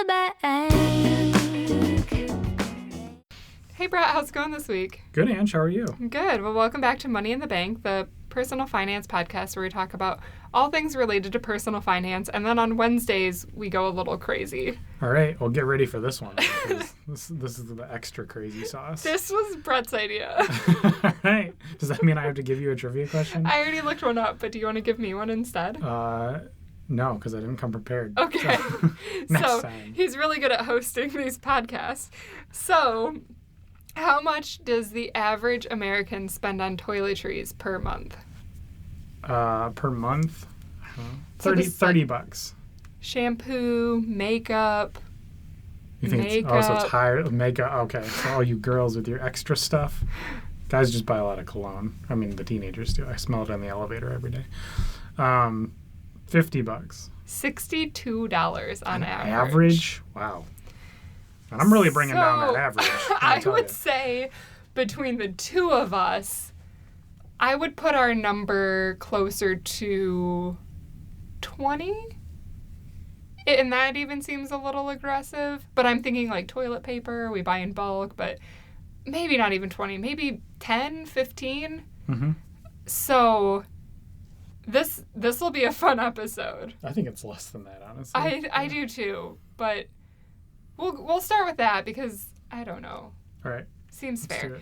the bank. Hey Brett, how's it going this week? Good, Ange. How are you? Good. Well, welcome back to Money in the Bank, the personal finance podcast where we talk about all things related to personal finance. And then on Wednesdays, we go a little crazy. All right. Well, get ready for this one. This is the extra crazy sauce. This was Brett's idea. All right. Does that mean I have to give you a trivia question? I already looked one up, but do you want to give me one instead? No, because I didn't come prepared. Okay. So, next time. He's really good at hosting these podcasts. So, how much does the average American spend on toiletries per month? Per month? I don't know. So $30. Shampoo, makeup. You think so it's higher? Makeup. Okay. So all you girls with your extra stuff. Guys just buy a lot of cologne. I mean, the teenagers do. I smell it on the elevator every day. $50. $62 on average. Average? Wow. And I'm really bringing down that average. I would say between the two of us, I would put our number closer to 20. And that even seems a little aggressive. But I'm thinking like toilet paper, we buy in bulk, but maybe not even 20, maybe 10, 15. Mm-hmm. So this will be a fun episode. I think it's less than that, honestly. I do too, but we'll start with that because I don't know. All right. Seems Let's fair. do it.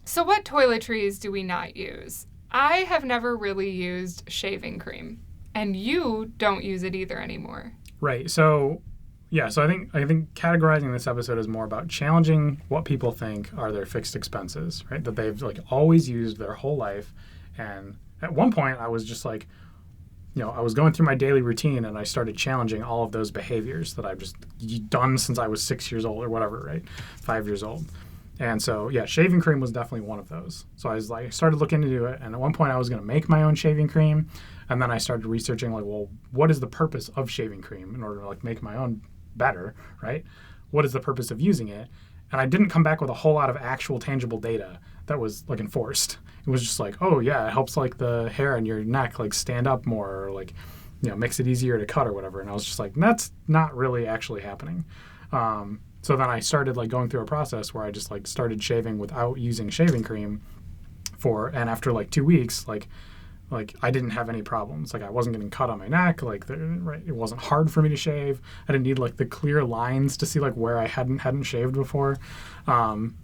So what toiletries do we not use? I have never really used shaving cream, and you don't use it either anymore. Right. So, yeah. So I think categorizing this episode is more about challenging what people think are their fixed expenses, right? That they've like always used their whole life, and at one point I was just like, I was going through my daily routine and I started challenging all of those behaviors that I've just done since I was 6 years old or whatever, right? 5 years old. And so, yeah, shaving cream was definitely one of those. So I was like, started looking into it. And at one point I was going to make my own shaving cream. And then I started researching like, well, what is the purpose of shaving cream in order to like make my own better, right? What is the purpose of using it? And I didn't come back with a whole lot of actual tangible data that was like enforced. It was just like, oh yeah, it helps like the hair on your neck like stand up more, or like, makes it easier to cut or whatever. And I was just like, that's not really actually happening. So then I started like going through a process where I just like started shaving without using shaving cream and after like 2 weeks, like I didn't have any problems. Like I wasn't getting cut on my neck. Like it wasn't hard for me to shave. I didn't need like the clear lines to see like where I hadn't shaved before. And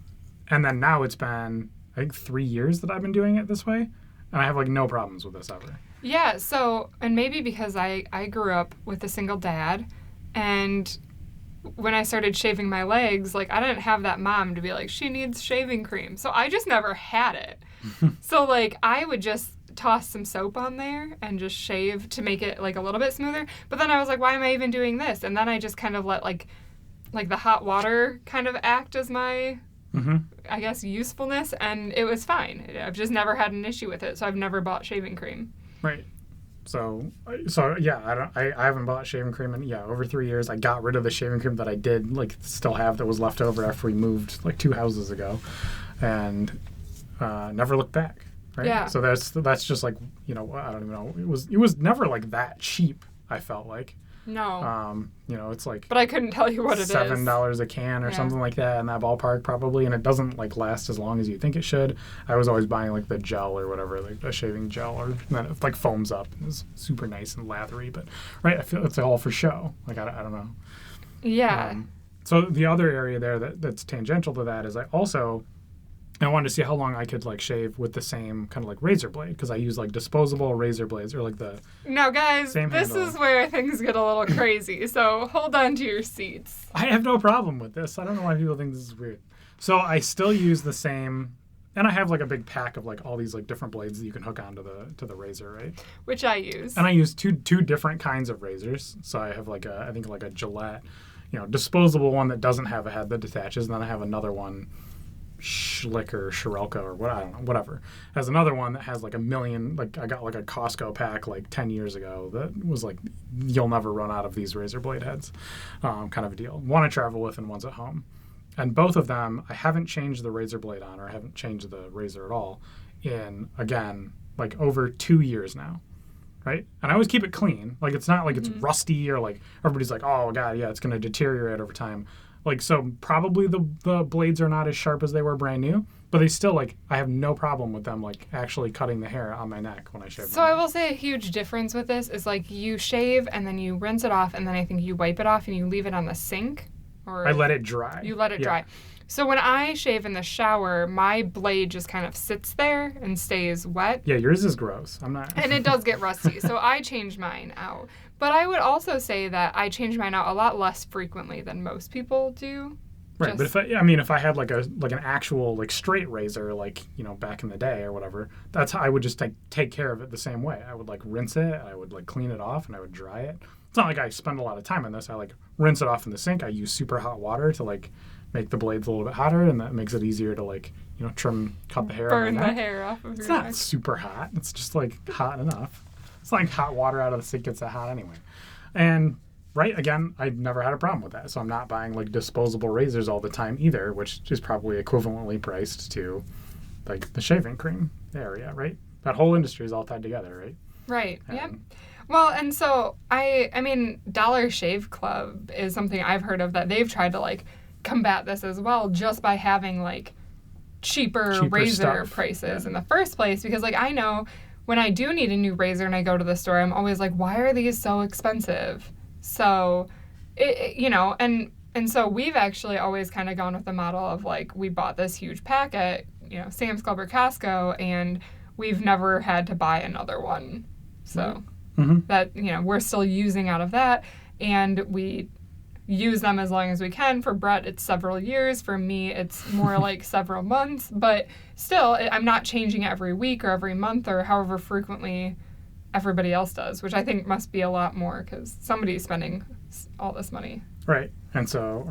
then now it's been I think 3 years that I've been doing it this way, and I have like no problems with this ever. Yeah. So, and maybe because I grew up with a single dad, and when I started shaving my legs, like I didn't have that mom to be like, she needs shaving cream. So I just never had it. So like I would just toss some soap on there and just shave to make it like a little bit smoother. But then I was like, why am I even doing this? And then I just kind of let like the hot water kind of act as my, I guess, usefulness. And it was fine. I've just never had an issue with it. So I've never bought shaving cream. Right. So yeah, I haven't bought shaving cream in over 3 years. I got rid of the shaving cream that I did like still have that was left over after we moved like 2 houses ago, and never looked back. Right. Yeah. So that's just like I don't even know. It was never like that cheap. I felt like. No. It's like. But I couldn't tell you what it is. $7 a can or something like that in that ballpark probably, and it doesn't like last as long as you think it should. I was always buying like the gel or whatever, like a shaving gel, or then it like foams up. It's super nice and lathery, but right, I feel it's all for show. Like I don't know. Yeah. So the other area there that's tangential to that is I wanted to see how long I could like shave with the same kind of like razor blade, because I use like disposable razor blades or like the Now guys, same this handle. is where things get a little crazy, so hold on to your seats. I have no problem with this. I don't know why people think this is weird. So I still use the same, and I have like a big pack of like all these like different blades that you can hook onto the razor, right? Which I use. And I use two different kinds of razors. So I have like I think like a Gillette, disposable one that doesn't have a head that detaches, and then I have another one, Schlick or Shirelka or what, I don't know, whatever. Has another one that has like a million, like I got like a Costco pack like 10 years ago that was like, you'll never run out of these razor blade heads, kind of a deal. One I travel with and one's at home. And both of them, I haven't changed the razor blade on, or I haven't changed the razor at all in, again, like over 2 years now. right? And I always keep it clean. Like, it's not like it's Mm-hmm. rusty or like everybody's like, oh god, yeah, it's going to deteriorate over time. Like, so probably the blades are not as sharp as they were brand new, but they still, like, I have no problem with them, like, actually cutting the hair on my neck when I shave. So I will say a huge difference with this is like you shave and then you rinse it off and then I think you wipe it off and you leave it on the sink. Or I let it dry. You let it dry. So when I shave in the shower, my blade just kind of sits there and stays wet. Yeah, yours is gross. I'm not. And it does get rusty. So I change mine out. But I would also say that I change mine out a lot less frequently than most people do. Right, but if I had like an actual like straight razor, like, you know, back in the day or whatever, that's how I would just take care of it the same way. I would like rinse it, I would like clean it off, and I would dry it. It's not like I spend a lot of time on this. I like rinse it off in the sink. I use super hot water to like make the blades a little bit hotter, and that makes it easier to like, you know, cut the hair. Burn on my the neck. hair off of It's your not neck. super hot. It's just like hot enough. It's like hot water out of the sink gets that hot anyway. And right, again, I've never had a problem with that. So I'm not buying like disposable razors all the time either, which is probably equivalently priced to like the shaving cream area, right? That whole industry is all tied together, right? Right. And- Yep. Well, and so I mean, Dollar Shave Club is something I've heard of that they've tried to like combat this as well, just by having like cheaper razor stuff. prices in the first place. Because like I know when I do need a new razor and I go to the store, I'm always like, why are these so expensive? So, you know, and so we've actually always kind of gone with the model of like we bought this huge pack at, you know, Sam's Club or Costco, and we've never had to buy another one. So that, you know, we're still using out of that, and we use them as long as we can. For Brett, it's several years. For me, it's more like several months. But still, I'm not changing it every week or every month or however frequently everybody else does, which I think must be a lot more because somebody's spending all this money. Right. And so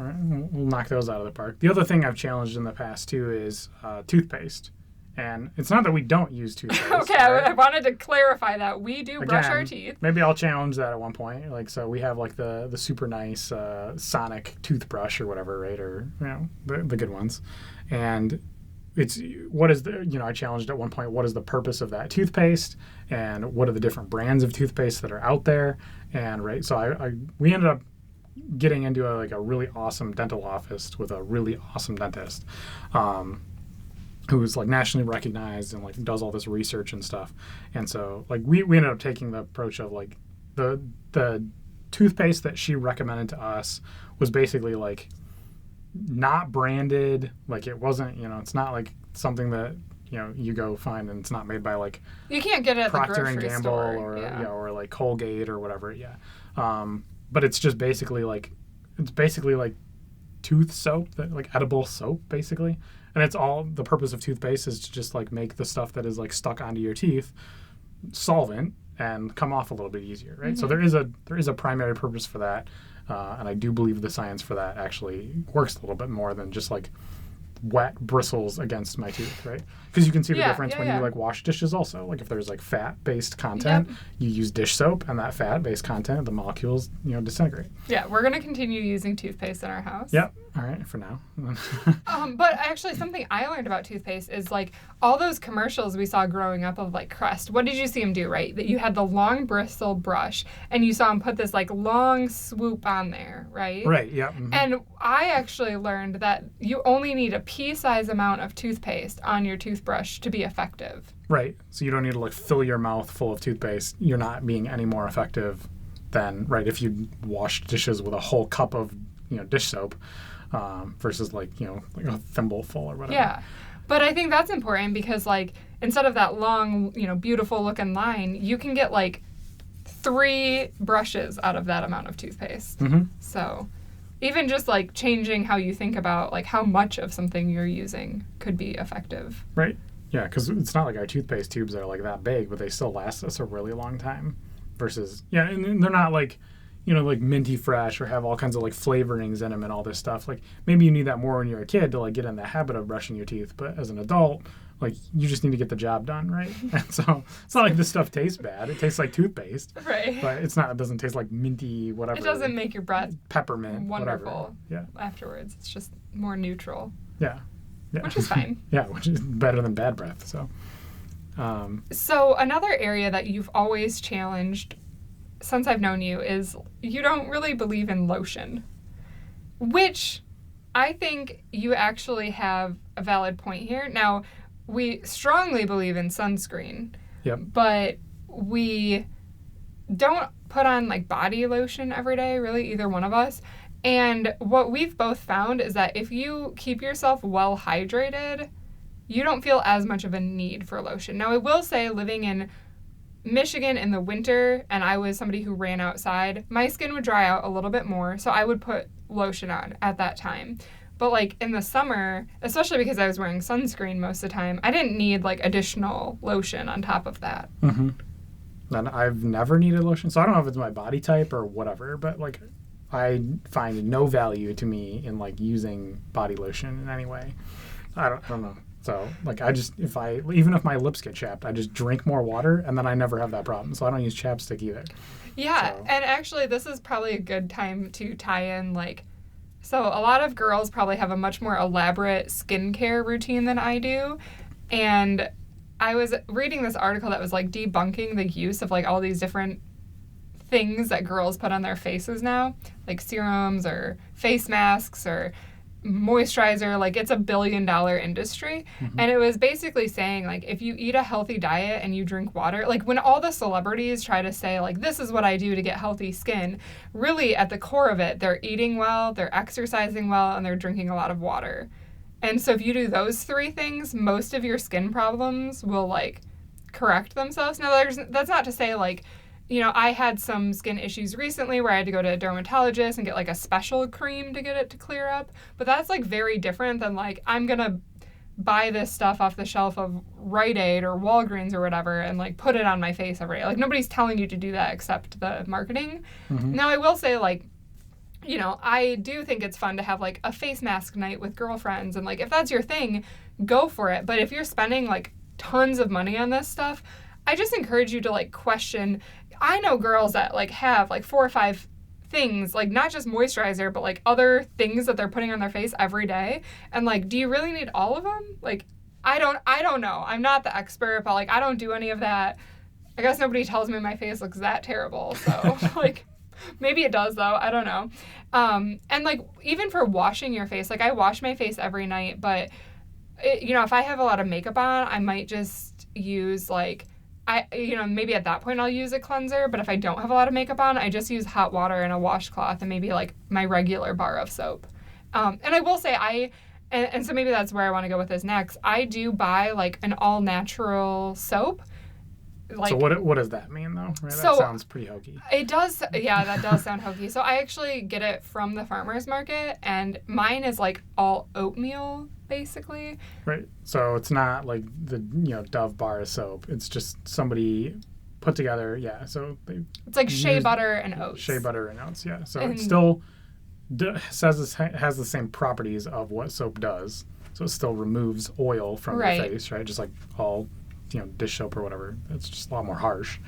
we'll knock those out of the park. The other thing I've challenged in the past too is toothpaste. And it's not that we don't use toothpaste. Okay, right? I wanted to clarify that. We do brush our teeth. Maybe I'll challenge that at one point. Like, so we have like the super nice Sonic toothbrush or whatever, right? Or, you know, the good ones. And I challenged at one point, what is the purpose of that toothpaste? And what are the different brands of toothpaste that are out there? And, right, so we ended up getting into a really awesome dental office with a really awesome dentist. Who's like nationally recognized and like does all this research and stuff. And so like we ended up taking the approach of like the toothpaste that she recommended to us was basically like not branded. Like it wasn't, you know, it's not like something that, you know, you go find and it's not made by like You can't get it at Procter the and grocery Gamble store. or Yeah. or like Colgate or whatever. Yeah. But it's just basically like tooth soap, like edible soap basically. And it's all, the purpose of toothpaste is to just like make the stuff that is like stuck onto your teeth solvent and come off a little bit easier, right? So there is a primary purpose for that, and I do believe the science for that actually works a little bit more than just like wet bristles against my tooth, right? Because you can see the difference when you like wash dishes also. Like if there's like fat-based content, you use dish soap, and that fat-based content, the molecules, you know, disintegrate. Yeah, we're going to continue using toothpaste in our house. Yep. All right, for now. But actually something I learned about toothpaste is like all those commercials we saw growing up of like Crest. What did you see them do, right? That you had the long bristle brush and you saw them put this like long swoop on there, right? Right, yep. Mm-hmm. And I actually learned that you only need a pea-size amount of toothpaste on your toothbrush to be effective. Right. So you don't need to like fill your mouth full of toothpaste. You're not being any more effective than, right, if you washed dishes with a whole cup of, you know, dish soap versus like, you know, like a thimbleful or whatever. Yeah. But I think that's important because like instead of that long, you know, beautiful looking line, you can get like 3 brushes out of that amount of toothpaste. Mm-hmm. So even just like changing how you think about like how much of something you're using could be effective. Right. Yeah, because it's not like our toothpaste tubes are like that big, but they still last us a really long time. Versus, yeah, and they're not like, you know, like minty fresh or have all kinds of like flavorings in them and all this stuff. Like maybe you need that more when you're a kid to like get in the habit of brushing your teeth, but as an adult, like you just need to get the job done, right? And so it's not like this stuff tastes bad. It tastes like toothpaste, Right. but it's not. It doesn't taste like minty whatever. It doesn't make your breath peppermint wonderful whatever. afterwards. It's just more neutral, Yeah. which is fine. Yeah, which is better than bad breath. So, So another area that you've always challenged since I've known you is you don't really believe in lotion, which I think you actually have a valid point here. Now, we strongly believe in sunscreen, Yep. but we don't put on like body lotion every day, really, either one of us. And what we've both found is that if you keep yourself well hydrated, you don't feel as much of a need for lotion. Now, I will say, living in Michigan in the winter, and I was somebody who ran outside, my skin would dry out a little bit more, so I would put lotion on at that time. But like in the summer, especially because I was wearing sunscreen most of the time, I didn't need like additional lotion on top of that. Mm-hmm. And I've never needed lotion, so I don't know if it's my body type or whatever, but like I find no value to me in like using body lotion in any way. I don't know. So like even if my lips get chapped, I just drink more water and then I never have that problem. So I don't use chapstick either. Yeah, and actually this is probably a good time to tie in like, so a lot of girls probably have a much more elaborate skincare routine than I do. And I was reading this article that was like debunking the use of like all these different things that girls put on their faces now, like serums or face masks or moisturizer. Like it's $1 billion industry. Mm-hmm. And it was basically saying like if you eat a healthy diet and you drink water, like when all the celebrities try to say like this is what I do to get healthy skin, really at the core of it, they're eating well, they're exercising well, and they're drinking a lot of water. And so if you do those three things, most of your skin problems will like correct themselves. Now that's not to say like, you know, I had some skin issues recently where I had to go to a dermatologist and get like a special cream to get it to clear up. But that's like very different than like I'm going to buy this stuff off the shelf of Rite Aid or Walgreens or whatever and like put it on my face every day. Like nobody's telling you to do that except the marketing. Mm-hmm. Now I will say like, you know, I do think it's fun to have like a face mask night with girlfriends. And like if that's your thing, go for it. But if you're spending like tons of money on this stuff, I just encourage you to like question. I know girls that like have like 4 or 5 things, like not just moisturizer, but like other things that they're putting on their face every day. And like, do you really need all of them? Like, I don't know. I'm not the expert, but like, I don't do any of that. I guess nobody tells me my face looks that terrible. So like, maybe it does though. I don't know. And like, even for washing your face, like I wash my face every night, but you know, if I have a lot of makeup on, I might just use like, maybe at that point I'll use a cleanser, but if I don't have a lot of makeup on, I just use hot water and a washcloth and maybe like my regular bar of soap. And I will say and so maybe that's where I want to go with this next. I do buy like an all natural soap. Like, so what does that mean though? Right? So that sounds pretty hokey. It does, yeah, that does sound hokey. So I actually get it from the farmer's market, and mine is like all oatmeal, basically. Right. So it's not like the Dove bar of soap. It's just somebody put together. Yeah. So it's like shea butter and oats. Shea butter and oats. Yeah. So it still has the same properties of what soap does. So it still removes oil from your face, right? Just like all dish soap or whatever. It's just a lot more harsh.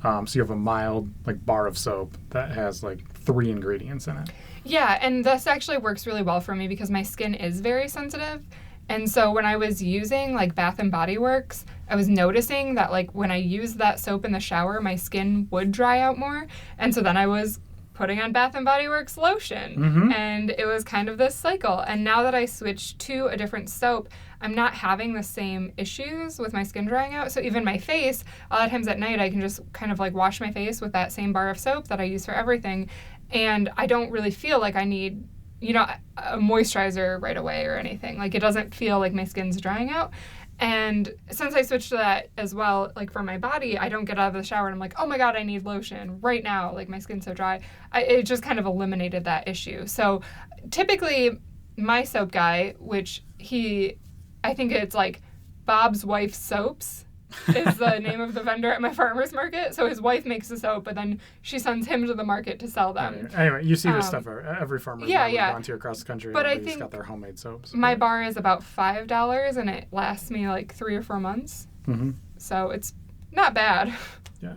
So you have a mild like bar of soap that has like 3 ingredients in it. Yeah, and this actually works really well for me because my skin is very sensitive. And so when I was using like Bath and Body Works, I was noticing that like when I used that soap in the shower, my skin would dry out more. And so then I was putting on Bath and Body Works lotion. Mm-hmm. And it was kind of this cycle. And now that I switched to a different soap, I'm not having the same issues with my skin drying out. So even my face, a lot of times at night, I can just kind of like wash my face with that same bar of soap that I use for everything. And I don't really feel like I need, a moisturizer right away or anything. Like it doesn't feel like my skin's drying out. And since I switched to that as well, like for my body, I don't get out of the shower and I'm like, oh my God, I need lotion right now. Like my skin's so dry. It just kind of eliminated that issue. So typically my soap guy, which I think it's like Bob's Wife Soaps is the name of the vendor at my farmer's market. So his wife makes the soap, but then she sends him to the market to sell them. Anyway, you see this stuff every farmer's market we've gone to across the country. But I think got their homemade soaps. My bar is about $5 and it lasts me like 3 or 4 months. Mm-hmm. So it's not bad. Yeah.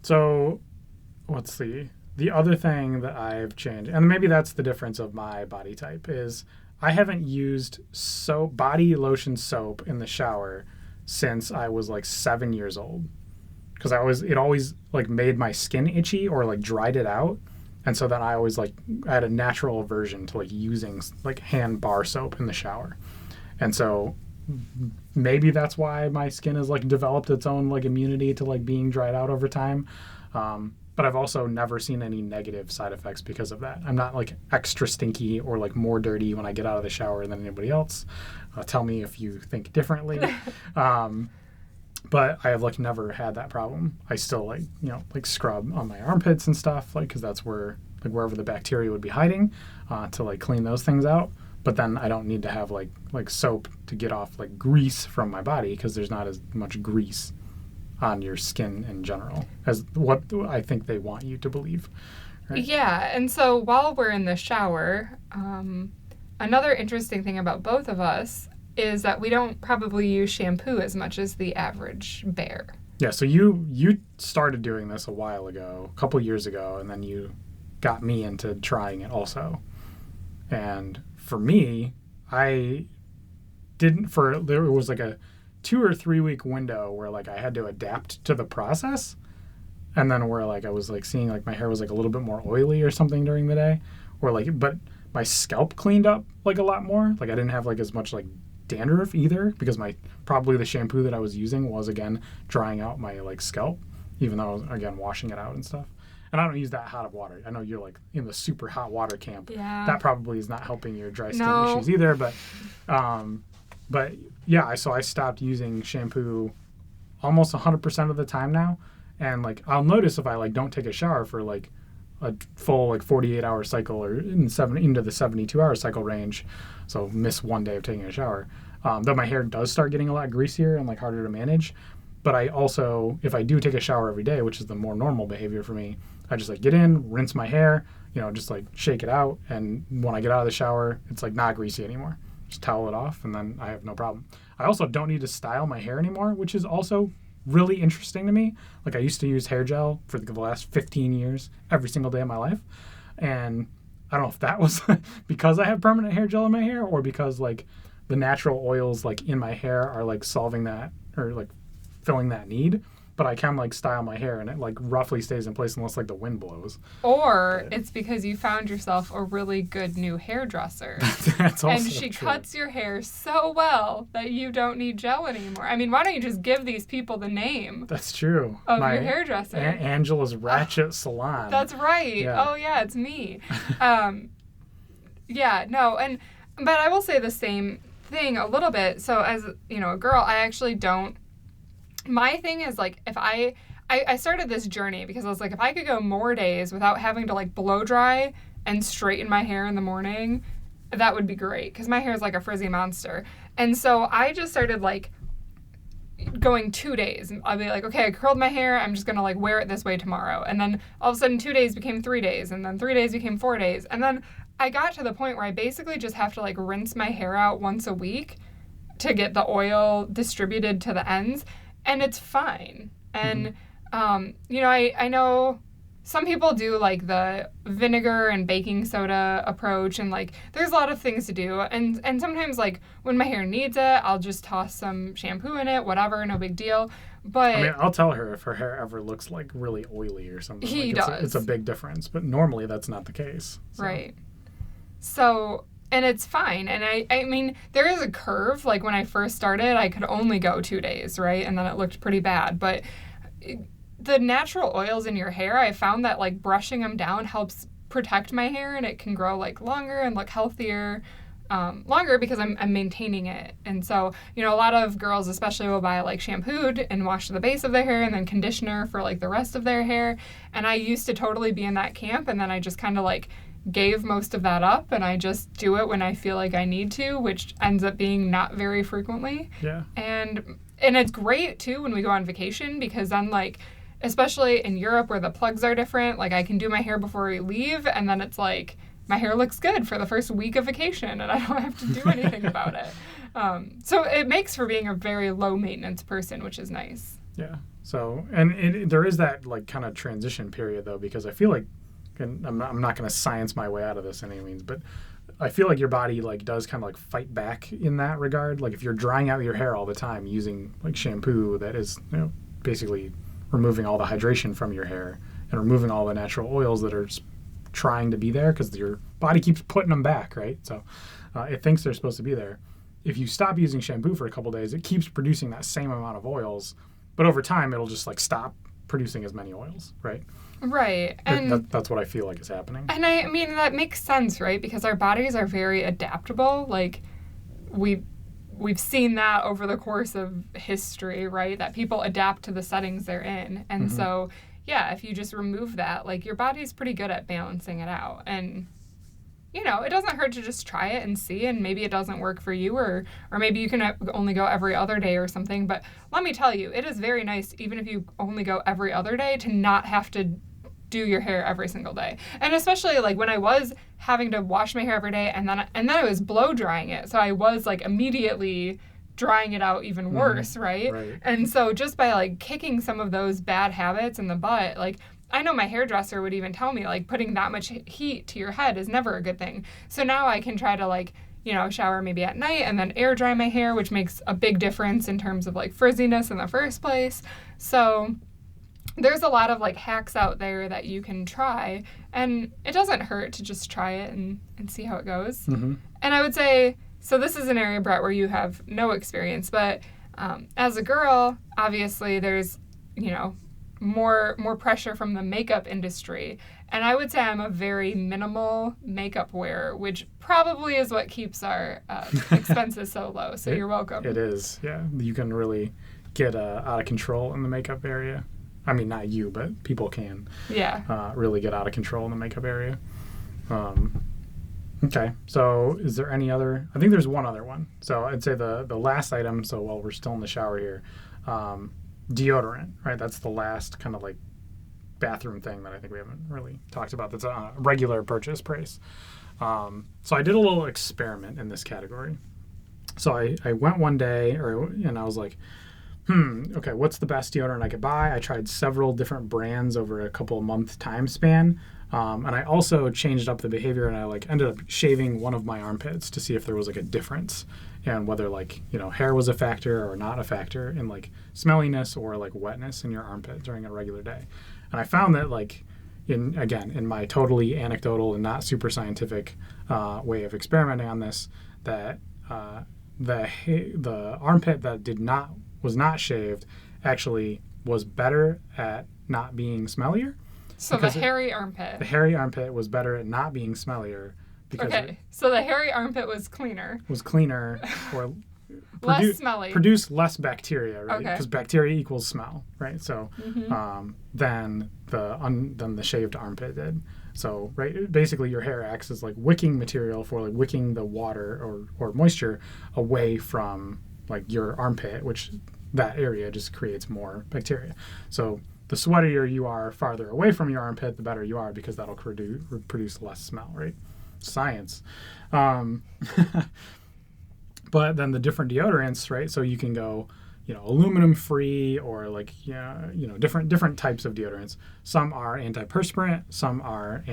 So let's see. The other thing that I've changed, and maybe that's the difference of my body type, is I haven't used body lotion soap in the shower since I was like 7 years old. Because it always like made my skin itchy or like dried it out. And so then I always like, I had a natural aversion to like using like hand bar soap in the shower. And so maybe that's why my skin has like developed its own like immunity to like being dried out over time. But I've also never seen any negative side effects because of that. I'm not like extra stinky or like more dirty when I get out of the shower than anybody else. Tell me if you think differently. But I have like never had that problem. I still like, you know, like scrub on my armpits and stuff, like, because that's where like wherever the bacteria would be hiding, to like clean those things out. But then I don't need to have like soap to get off like grease from my body, because there's not as much grease on your skin in general as what I think they want you to believe. Right? Yeah, and so while we're in the shower, another interesting thing about both of us is that we don't probably use shampoo as much as the average bear. Yeah, so you started doing this a while ago, a couple years ago, and then you got me into trying it also. And for me, I didn't, there was like a 2 or 3 week window where like I had to adapt to the process, and then where like I was like seeing like my hair was like a little bit more oily or something during the day, or like, but my scalp cleaned up like a lot more. Like I didn't have like as much like dandruff either, because probably the shampoo that I was using was again drying out my like scalp, even though I was again washing it out and stuff. And I don't use that hot of water. I know you're like in the super hot water camp. Yeah. That probably is not helping your dry skin issues either. But yeah, so I stopped using shampoo almost 100% of the time now. And like I'll notice if I like don't take a shower for like a full like 48-hour cycle, or into the 72-hour cycle range, so miss one day of taking a shower, though my hair does start getting a lot greasier and like harder to manage. But I also, if I do take a shower every day, which is the more normal behavior for me, I just like get in, rinse my hair, you know, just like shake it out, and when I get out of the shower, it's like not greasy anymore. Just towel it off, and then I have no problem. I also don't need to style my hair anymore, which is also really interesting to me. Like I used to use hair gel for the last 15 years, every single day of my life. And I don't know if that was because I have permanent hair gel in my hair, or because like the natural oils like in my hair are like solving that, or like filling that need. But I can like style my hair and it like roughly stays in place unless like the wind blows. Or it's because you found yourself a really good new hairdresser. That's also and she true. cuts your hair so well that you don't need gel anymore. I mean, why don't you just give these people the name? That's true. Of your hairdresser. Angela's Ratchet Salon. That's right. Yeah. Oh yeah, it's me. Yeah, no, but I will say the same thing a little bit. So as, you know, a girl, I actually don't. My thing is, like, if I started this journey because I was like, if I could go more days without having to, like, blow dry and straighten my hair in the morning, that would be great, because my hair is like a frizzy monster. And so I just started, like, going 2 days. I'll be like, okay, I curled my hair, I'm just going to, like, wear it this way tomorrow. And then all of a sudden 2 days became 3 days, and then 3 days became 4 days. And then I got to the point where I basically just have to, like, rinse my hair out once a week to get the oil distributed to the ends. And it's fine. And, you know, I know some people do, like, the vinegar and baking soda approach. And, like, there's a lot of things to do. And sometimes, like, when my hair needs it, I'll just toss some shampoo in it, whatever, no big deal. But I mean, I'll tell her if her hair ever looks, like, really oily or something. He like, does. It's a big difference. But normally that's not the case. So. Right. So... And it's fine. And I mean, there is a curve. Like, when I first started, I could only go 2 days, right? And then it looked pretty bad. But the natural oils in your hair, I found that, like, brushing them down helps protect my hair, and it can grow, like, longer and look healthier longer because I'm maintaining it. And so, you know, a lot of girls especially will buy, like, shampooed and wash the base of their hair and then conditioner for, like, the rest of their hair. And I used to totally be in that camp, and then I just kind of, like, gave most of that up, and I just do it when I feel like I need to, which ends up being not very frequently. Yeah. And it's great too when we go on vacation, because then, like, especially in Europe where the plugs are different, like, I can do my hair before we leave, and then it's like my hair looks good for the first week of vacation, and I don't have to do anything about it. So it makes for being a very low maintenance person, which is nice. Yeah. So, and there is that, like, kind of transition period though, because I feel like, and I'm not going to science my way out of this in any means, but I feel like your body like does kind of like fight back in that regard. Like if you're drying out your hair all the time using like shampoo that is, basically removing all the hydration from your hair and removing all the natural oils that are trying to be there because your body keeps putting them back, right? So it thinks they're supposed to be there. If you stop using shampoo for a couple days, it keeps producing that same amount of oils, but over time it'll just like stop producing as many oils, right? Right. And that's what I feel like is happening. And I mean, that makes sense, right? Because our bodies are very adaptable. Like, we've seen that over the course of history, right? That people adapt to the settings they're in. And so, yeah, if you just remove that, like, your body's pretty good at balancing it out. And, it doesn't hurt to just try it and see, and maybe it doesn't work for you, or maybe you can only go every other day or something. But let me tell you, it is very nice, even if you only go every other day, to not have to do your hair every single day. And especially like when I was having to wash my hair every day and then I was blow drying it. So I was like immediately drying it out even worse, right? And so just by like kicking some of those bad habits in the butt, like I know my hairdresser would even tell me like putting that much heat to your head is never a good thing. So now I can try to like, shower maybe at night and then air dry my hair, which makes a big difference in terms of like frizziness in the first place. So there's a lot of like hacks out there that you can try, and it doesn't hurt to just try it and see how it goes. And I would say, so this is an area, Brett, where you have no experience, but as a girl, obviously there's, more pressure from the makeup industry. And I would say I'm a very minimal makeup wearer, which probably is what keeps our expenses so low. So you're welcome. It is, yeah. You can really get out of control in the makeup area. I mean, not you, but people can really get out of control in the makeup area. Okay, so is there any other? I think there's one other one. So I'd say the last item, so while we're still in the shower here, deodorant, right? That's the last kind of like bathroom thing that I think we haven't really talked about. That's a regular purchase price. So I did a little experiment in this category. So I went one day, and I was like, okay, what's the best deodorant I could buy? I tried several different brands over a couple of month time span. And I also changed up the behavior, and I like ended up shaving one of my armpits to see if there was like a difference and whether like, hair was a factor or not a factor in like smelliness or like wetness in your armpit during a regular day. And I found that like in my totally anecdotal and not super scientific way of experimenting on this, that the armpit that was not shaved actually was better at not being smellier. So the hairy armpit. The hairy armpit was better at not being smellier because so the hairy armpit was cleaner. Or less smelly. Produced less bacteria, right? Okay. Because bacteria equals smell, right? So than the shaved armpit did. So right, basically your hair acts as like wicking material for like wicking the water or moisture away from like your armpit, which that area just creates more bacteria. So the sweatier you are farther away from your armpit, the better you are because that'll produce less smell, right? Science. But then the different deodorants, right? So you can go, aluminum free or like, different types of deodorants. Some are antiperspirant, some are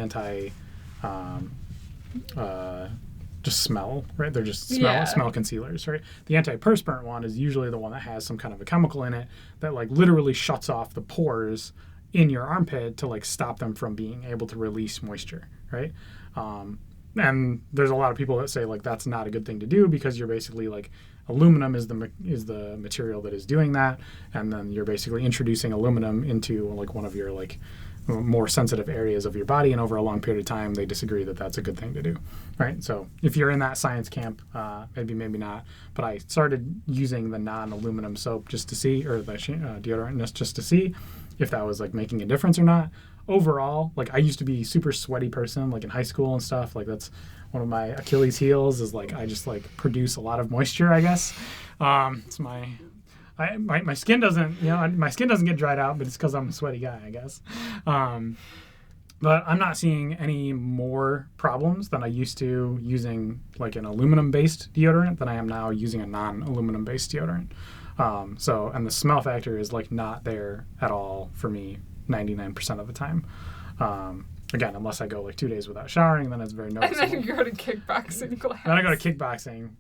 just smell, right? They're just smell concealers, right? The antiperspirant one is usually the one that has some kind of a chemical in it that like literally shuts off the pores in your armpit to like stop them from being able to release moisture, right? And there's a lot of people that say like that's not a good thing to do because you're basically like aluminum is the material that is doing that, and then you're basically introducing aluminum into like one of your like more sensitive areas of your body, and over a long period of time they disagree that that's a good thing to do, right? So if you're in that science camp, maybe not, but I started using the non-aluminum soap just to see, or the deodorant just to see if that was like making a difference or not. Overall, like I used to be a super sweaty person, like in high school and stuff. Like that's one of my Achilles heels is like I just like produce a lot of moisture, I guess. It's my skin doesn't, my skin doesn't get dried out, but it's because I'm a sweaty guy, I guess. But I'm not seeing any more problems than I used to using like an aluminum-based deodorant than I am now using a non-aluminum-based deodorant. And the smell factor is like not there at all for me 99% of the time. Again, unless I go like 2 days without showering, then it's very noticeable. And then you go to kickboxing class. Then I go to kickboxing.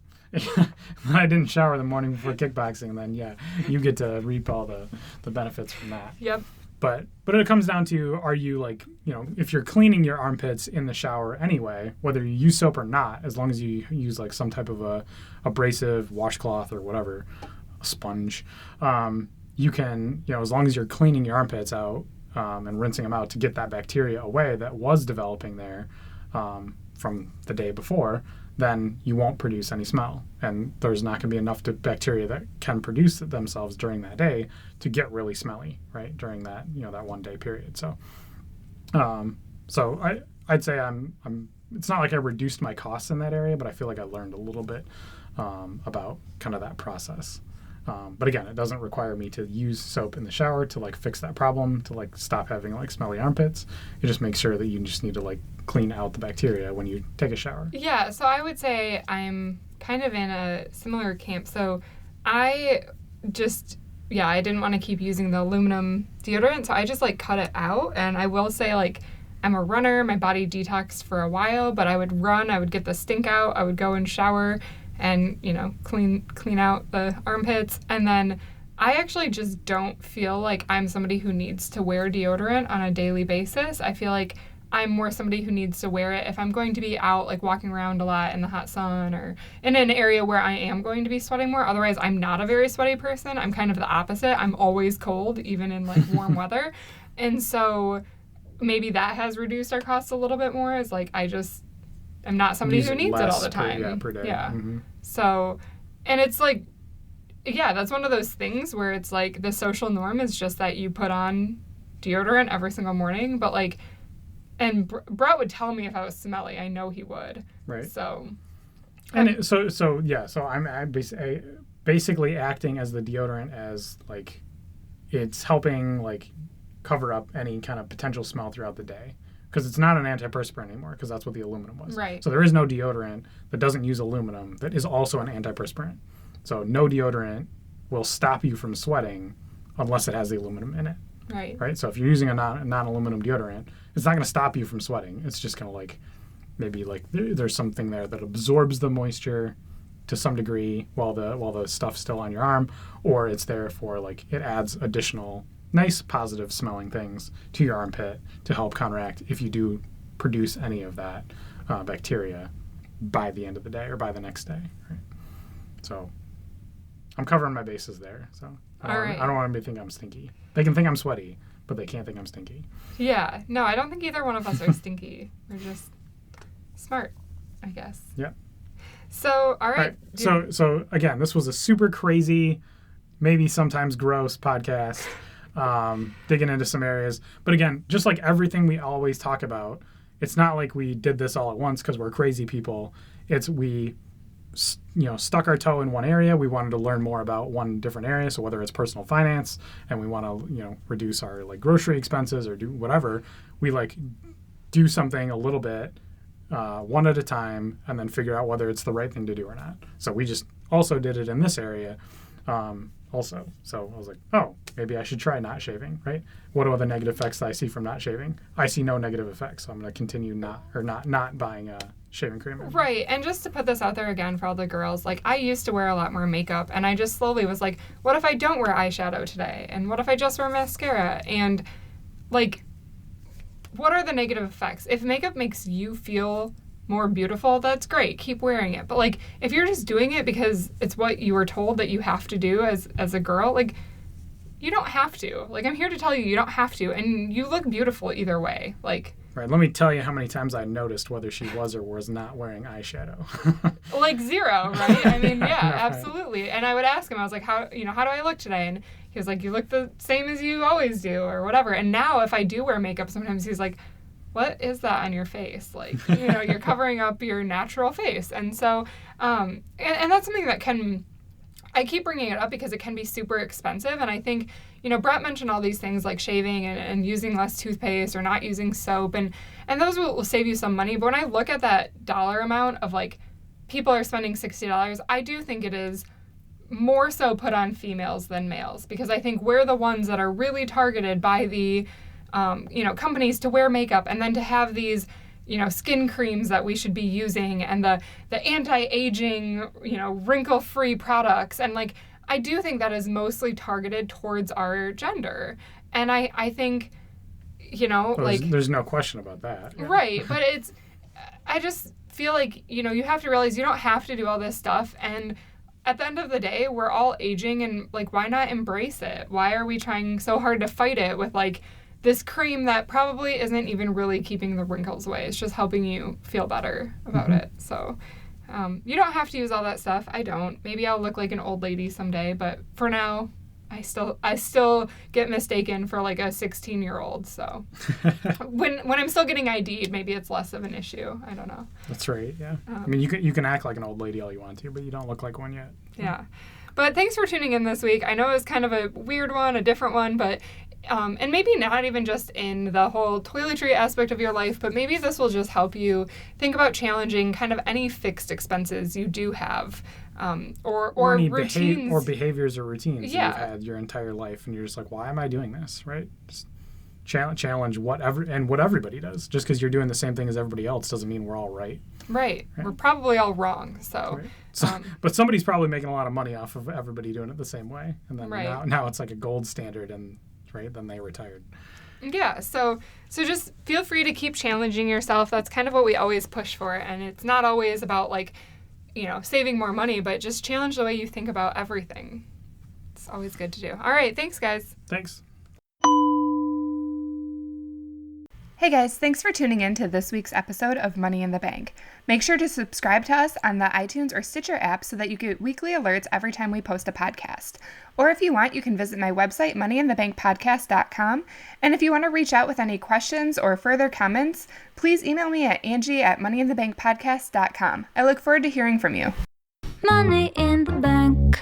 I didn't shower the morning before kickboxing, then yeah, you get to reap all the benefits from that. Yep. But it comes down to, are you like, if you're cleaning your armpits in the shower anyway, whether you use soap or not, as long as you use like some type of a abrasive washcloth or whatever, a sponge, you can, as long as you're cleaning your armpits out and rinsing them out to get that bacteria away that was developing there from the day before, then you won't produce any smell. And there's not going to be enough bacteria that can produce themselves during that day to get really smelly, right, during that, that 1 day period. So I'd say it's not like I reduced my costs in that area, but I feel like I learned a little bit about kind of that process. But again, it doesn't require me to use soap in the shower to like fix that problem, to like stop having like smelly armpits. It just makes sure that you just need to like clean out the bacteria when you take a shower. Yeah, so I would say I'm kind of in a similar camp. So I didn't want to keep using the aluminum deodorant, so I just like cut it out. And I will say, like, I'm a runner, my body detoxed for a while, but I would run, I would get the stink out, I would go and shower and, clean out the armpits. And then I actually just don't feel like I'm somebody who needs to wear deodorant on a daily basis. I feel like I'm more somebody who needs to wear it if I'm going to be out, like walking around a lot in the hot sun or in an area where I am going to be sweating more. Otherwise, I'm not a very sweaty person. I'm kind of the opposite. I'm always cold, even in like warm weather. And so maybe that has reduced our costs a little bit more, is like I'm not somebody who needs it all the time. Per day. Yeah. Mm-hmm. So, and it's like, yeah, that's one of those things where it's like the social norm is just that you put on deodorant every single morning. But like, and Brett would tell me if I was smelly. I know he would. Right. So. And so I'm basically acting as the deodorant, as like it's helping like cover up any kind of potential smell throughout the day. Because it's not an antiperspirant anymore, because that's what the aluminum was. Right. So there is no deodorant that doesn't use aluminum that is also an antiperspirant. So no deodorant will stop you from sweating unless it has the aluminum in it. Right. Right. So if you're using a non-aluminum deodorant, it's not going to stop you from sweating. It's just going to like maybe like there's something there that absorbs the moisture to some degree while the stuff's still on your arm, or it's there for like it adds additional nice positive smelling things to your armpit to help counteract if you do produce any of that bacteria by the end of the day or by the next day. Right? So I'm covering my bases there. So I don't want anybody to think I'm stinky. They can think I'm sweaty, but they can't think I'm stinky. Yeah. No, I don't think either one of us are stinky. We're just smart, I guess. Yeah. So, all right. So again, this was a super crazy, maybe sometimes gross podcast. Digging into some areas. But again, just like everything we always talk about, it's not like we did this all at once because we're crazy people. It's we stuck our toe in one area. We wanted to learn more about one different area. So whether it's personal finance and we want to, reduce our like grocery expenses or do whatever, we like do something a little bit one at a time and then figure out whether it's the right thing to do or not. So we just also did it in this area. Also. So I was like, oh, maybe I should try not shaving, right? What are the negative effects that I see from not shaving? I see no negative effects, so I'm going to continue not buying shaving cream. Right, and just to put this out there again for all the girls, like I used to wear a lot more makeup, and I just slowly was like, what if I don't wear eyeshadow today? And what if I just wear mascara? And like, what are the negative effects? If makeup makes you feel more beautiful, that's great. Keep wearing it. But like, if you're just doing it because it's what you were told that you have to do as a girl, like, you don't have to. Like, I'm here to tell you, you don't have to, and you look beautiful either way. Like, right. Let me tell you how many times I noticed whether she was or was not wearing eyeshadow. Like 0, right? I mean, yeah, Right. absolutely. And I would ask him, I was like, how do I look today? And he was like, you look the same as you always do, or whatever. And now if I do wear makeup, sometimes he's like, what is that on your face? Like, you're covering up your natural face. And so, and that's something that I keep bringing it up because it can be super expensive. And I think, Brett mentioned all these things like shaving and using less toothpaste or not using soap. And those will save you some money. But when I look at that dollar amount of like, people are spending $60, I do think it is more so put on females than males, because I think we're the ones that are really targeted by the companies to wear makeup and then to have these, skin creams that we should be using and the anti-aging, wrinkle-free products. And like, I do think that is mostly targeted towards our gender. And I think, there's no question about that. Yeah. Right. But I just feel like, you have to realize you don't have to do all this stuff. And at the end of the day, we're all aging, and like, why not embrace it? Why are we trying so hard to fight it with like this cream that probably isn't even really keeping the wrinkles away? It's just helping you feel better about it. So you don't have to use all that stuff. I don't. Maybe I'll look like an old lady someday, but for now, I still get mistaken for like a 16-year-old. So when I'm still getting ID'd, maybe it's less of an issue. I don't know. That's right. Yeah. I mean, you can act like an old lady all you want to, but you don't look like one yet. Yeah. But thanks for tuning in this week. I know it was kind of a weird one, a different one, but and maybe not even just in the whole toiletry aspect of your life, but maybe this will just help you think about challenging kind of any fixed expenses you do have, or any routines, or behaviors or routines yeah. you've had your entire life, and you're just like, why am I doing this? Right? Just challenge what everybody does. Just because you're doing the same thing as everybody else doesn't mean we're all right. Right. We're probably all wrong. So. Right. But somebody's probably making a lot of money off of everybody doing it the same way, and then now it's like a gold standard, and then they retired. Yeah, so just feel free to keep challenging yourself. That's kind of what we always push for, and it's not always about like, saving more money, but just challenge the way you think about everything. It's always good to do. All right, thanks guys. Thanks. Hey guys, thanks for tuning in to this week's episode of Money in the Bank. Make sure to subscribe to us on the iTunes or Stitcher app so that you get weekly alerts every time we post a podcast. Or if you want, you can visit my website, moneyinthebankpodcast.com. And if you want to reach out with any questions or further comments, please email me at Angie@moneyinthebankpodcast.com. I look forward to hearing from you. Money in the bank.